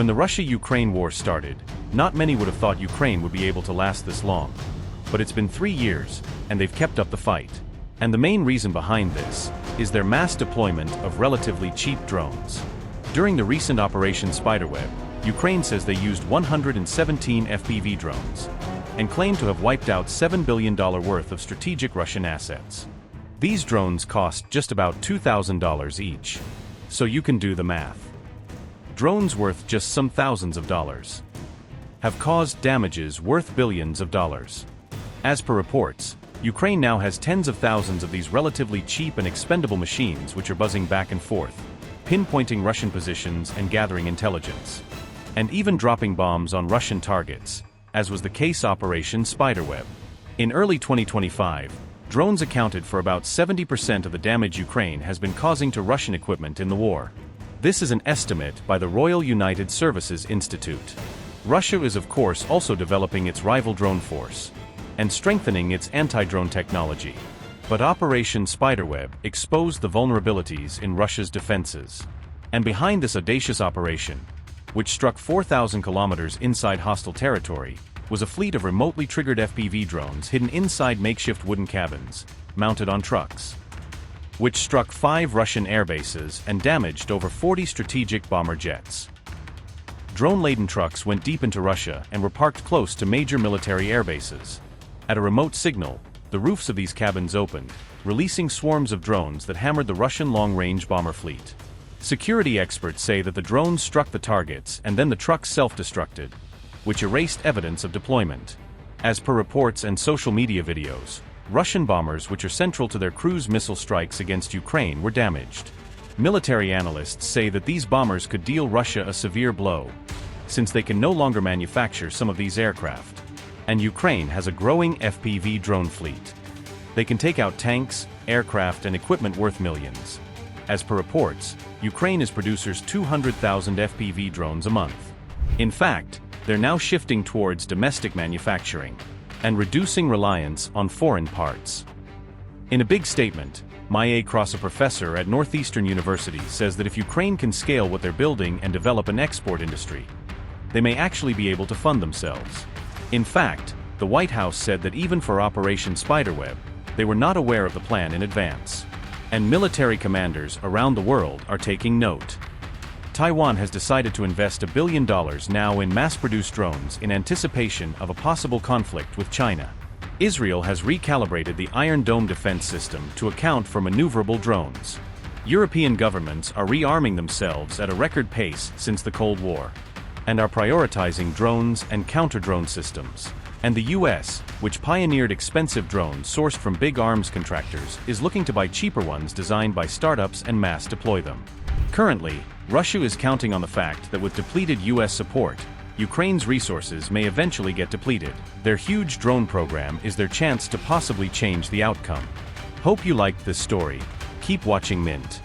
When the Russia-Ukraine war started, not many would have thought Ukraine would be able to last this long. But it's been 3 years, and they've kept up the fight. And the main reason behind this is their mass deployment of relatively cheap drones. During the recent Operation Spiderweb, Ukraine says they used 117 FPV drones and claimed to have wiped out $7 billion worth of strategic Russian assets. These drones cost just about $2,000 each, so you can do the math. Drones worth just some thousands of dollars have caused damages worth billions of dollars. As per reports, Ukraine now has tens of thousands of these relatively cheap and expendable machines which are buzzing back and forth, pinpointing Russian positions and gathering intelligence, and even dropping bombs on Russian targets, as was the case Operation Spiderweb. In early 2025, drones accounted for about 70% of the damage Ukraine has been causing to Russian equipment in the war. This is an estimate by the Royal United Services Institute. Russia is of course also developing its rival drone force and strengthening its anti-drone technology. But Operation Spiderweb exposed the vulnerabilities in Russia's defenses. And behind this audacious operation, which struck 4,000 kilometers inside hostile territory, was a fleet of remotely triggered FPV drones hidden inside makeshift wooden cabins, mounted on trucks, which struck 5 Russian airbases and damaged over 40 strategic bomber jets. Drone-laden trucks went deep into Russia and were parked close to major military airbases. At a remote signal, the roofs of these cabins opened, releasing swarms of drones that hammered the Russian long-range bomber fleet. Security experts say that the drones struck the targets and then the trucks self-destructed, which erased evidence of deployment. As per reports and social media videos, Russian bombers which are central to their cruise missile strikes against Ukraine were damaged. Military analysts say that these bombers could deal Russia a severe blow, since they can no longer manufacture some of these aircraft. And Ukraine has a growing FPV drone fleet. They can take out tanks, aircraft and equipment worth millions. As per reports, Ukraine is producing 200,000 FPV drones a month. In fact, they're now shifting towards domestic manufacturing and reducing reliance on foreign parts. In a big statement, Maya Cross, a professor at Northeastern University, says that if Ukraine can scale what they're building and develop an export industry, they may actually be able to fund themselves. In fact, the White House said that even for Operation Spiderweb, they were not aware of the plan in advance. And military commanders around the world are taking note. Taiwan has decided to invest $1 billion now in mass-produced drones in anticipation of a possible conflict with China. Israel has recalibrated the Iron Dome defense system to account for maneuverable drones. European governments are rearming themselves at a record pace since the Cold War, and are prioritizing drones and counter-drone systems. And the US, which pioneered expensive drones sourced from big arms contractors, is looking to buy cheaper ones designed by startups and mass deploy them. Currently, Russia is counting on the fact that with depleted US support, Ukraine's resources may eventually get depleted. Their huge drone program is their chance to possibly change the outcome. Hope you liked this story. Keep watching Mint.